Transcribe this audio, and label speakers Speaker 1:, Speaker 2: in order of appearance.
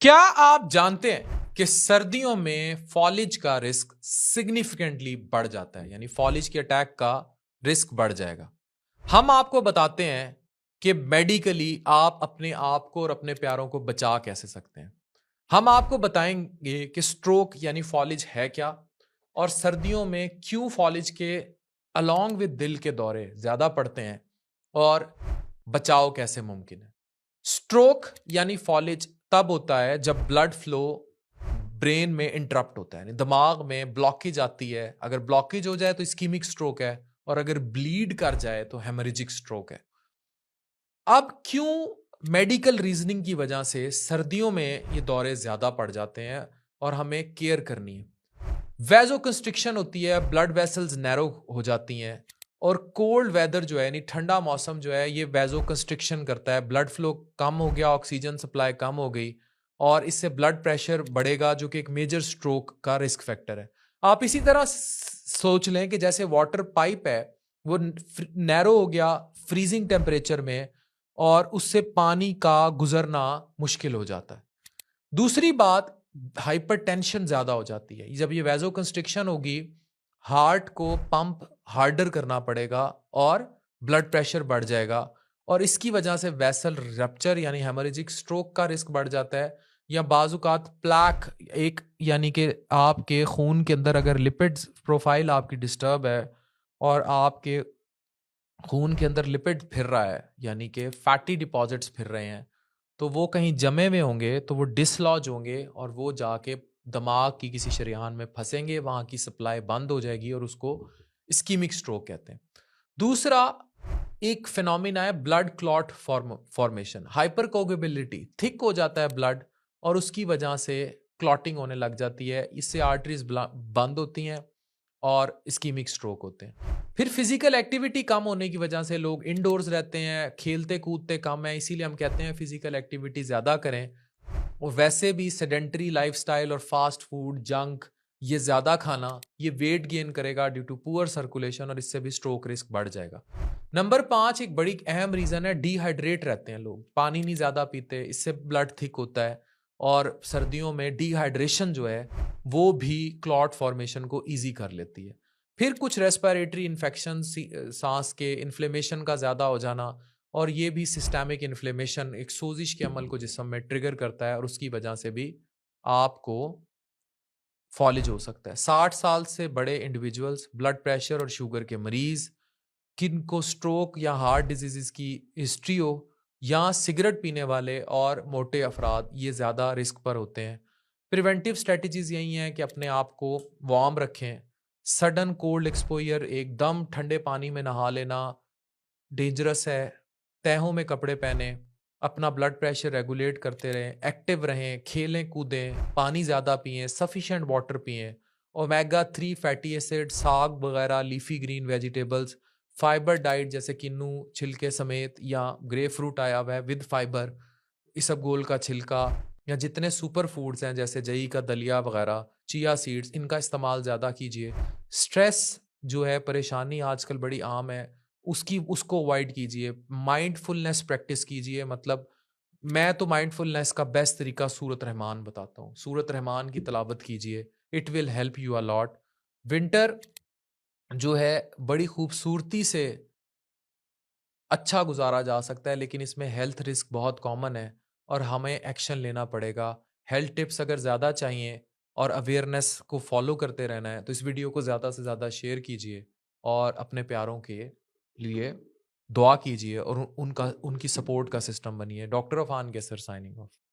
Speaker 1: क्या आप जानते हैं कि सर्दियों में फॉलिज का रिस्क सिग्निफिकेंटली बढ़ जाता है, यानी फॉलिज के अटैक का रिस्क बढ़ जाएगा। हम आपको बताते हैं कि मेडिकली आप अपने आप को और अपने प्यारों को बचा कैसे सकते हैं। हम आपको बताएंगे कि स्ट्रोक यानी फॉलिज है क्या, और सर्दियों में क्यों फॉलिज के अलोंग विद दिल के दौरे ज्यादा पड़ते हैं, और बचाव कैसे मुमकिन है। स्ट्रोक यानी फॉलिज तब होता है जब ब्लड फ्लो ब्रेन में इंटरप्ट होता है, यानी दिमाग में ब्लॉकेज आती है। अगर ब्लॉकेज हो जाए तो इस्कीमिक स्ट्रोक है, और अगर ब्लीड कर जाए तो हेमरेजिक स्ट्रोक है। अब क्यों मेडिकल रीजनिंग की वजह से सर्दियों में ये दौरे ज्यादा पड़ जाते हैं और हमें केयर करनी है। वेजो कंस्ट्रिक्शन होती है, ब्लड वेसल्स नैरो हो जाती हैं, और कोल्ड वेदर जो है यानी ठंडा मौसम जो है ये वेजो कंस्ट्रिक्शन करता है। ब्लड फ्लो कम हो गया, ऑक्सीजन सप्लाई कम हो गई, और इससे ब्लड प्रेशर बढ़ेगा जो कि एक मेजर स्ट्रोक का रिस्क फैक्टर है। आप इसी तरह सोच लें कि जैसे वाटर पाइप है, वो नैरो हो गया फ्रीजिंग टेम्परेचर में, और उससे पानी का गुजरना मुश्किल हो जाता है। दूसरी बात, हाइपरटेंशन ज्यादा हो जाती है। जब ये वेजो कंस्ट्रिक्शन होगी, हार्ट को पंप हार्डर करना पड़ेगा और ब्लड प्रेशर बढ़ जाएगा, और इसकी वजह से वेसल रप्चर यानी हेमरेजिक स्ट्रोक का रिस्क बढ़ जाता है। या बाजुकात प्लैक एक, यानी कि आपके खून के अंदर अगर लिपिड्स प्रोफाइल आपकी डिस्टर्ब है, और आपके खून के अंदर लिपिड फिर रहा है, यानी कि फैटी डिपॉजिट्स फिर रहे हैं, तो वो कहीं जमे हुए होंगे, तो वो डिसलॉज होंगे और वो जाके दिमाग की किसी शरेयान में फंसेंगे, वहाँ की सप्लाई बंद हो जाएगी, और उसको इस्कीमिक स्ट्रोक कहते हैं। दूसरा एक फिनोमिना है ब्लड क्लॉट फॉर्मेशन, हाइपरकोगेबिलिटी, थिक हो जाता है ब्लड, और उसकी वजह से क्लॉटिंग होने लग जाती है। इससे आर्टरीज बंद होती हैं और इस्कीमिक स्ट्रोक होते हैं। फिर फिजिकल एक्टिविटी कम होने की वजह से लोग इंडोर्स रहते हैं, खेलते कूदते कम है, इसीलिए हम कहते हैं फिजिकल एक्टिविटी ज़्यादा करें। और वैसे भी सेडेंटरी लाइफस्टाइल और फास्ट फूड जंक ये ज़्यादा खाना, ये वेट गेन करेगा ड्यू टू पुअर सर्कुलेशन, और इससे भी स्ट्रोक रिस्क बढ़ जाएगा। नंबर 5 एक बड़ी अहम रीज़न है, डिहाइड्रेट रहते हैं लोग, पानी नहीं ज़्यादा पीते, इससे ब्लड थिक होता है, और सर्दियों में डिहाइड्रेशन जो है वो भी क्लॉट फॉर्मेशन को ईजी कर लेती है। फिर कुछ रेस्पिरेटरी इन्फेक्शन, सांस के इन्फ्लेमेशन का ज़्यादा हो जाना, और ये भी सिस्टेमिक इन्फ्लेमेशन एक सोजिश के अमल को जिस्म में ट्रिगर करता है, और उसकी वजह से भी आपको फॉलिज हो सकता है। 60 साल से बड़े इंडिविजुअल्स, ब्लड प्रेशर और शुगर के मरीज, किनको स्ट्रोक या हार्ट डिजीज़ की हिस्ट्री हो, या सिगरेट पीने वाले और मोटे अफराद, ये ज़्यादा रिस्क पर होते हैं। प्रिवेंटिव स्ट्रेटजीज़ यही हैं कि अपने आप को वार्म रखें। सडन कोल्ड एक्सपोजर, एकदम ठंडे पानी में नहा लेना डेंजरस है। तहों में कपड़े पहने, अपना ब्लड प्रेशर रेगुलेट करते रहें, एक्टिव रहें, खेलें कूदें, पानी ज़्यादा पिएं, सफिशेंट वाटर पिएं। ओमेगा 3 फैटी एसिड, साग वगैरह, leafy green vegetables, fibre diet जैसे किन्नू छिलके समेत, या ग्रे फ्रूट आया हुआ है विद फाइबर, इसबगोल का छिलका, या जितने सुपर फूड्स हैं जैसे जई का दलिया वगैरह, चिया सीड्स, इनका इस्तेमाल ज़्यादा कीजिए। स्ट्रेस जो है, परेशानी आजकल बड़ी आम है, उसको अवॉइड कीजिए। माइंडफुलनेस प्रैक्टिस कीजिए, मतलब मैं तो माइंडफुलनेस का बेस्ट तरीका सूरत रहमान बताता हूँ। सूरत रहमान की तलावत कीजिए, it will help you a lot. Winter जो है बड़ी खूबसूरती से अच्छा गुजारा जा सकता है, लेकिन इसमें हेल्थ रिस्क बहुत कॉमन है, और हमें एक्शन लेना पड़ेगा। हेल्थ टिप्स अगर ज़्यादा चाहिए और अवेयरनेस को फॉलो करते रहना है, तो इस वीडियो को ज़्यादा से ज़्यादा शेयर कीजिए, और अपने प्यारों के लिए दुआ कीजिए, और उनका उनकी सपोर्ट का सिस्टम बनिए। डॉक्टर अफान कैसर साइनिंग ऑफ।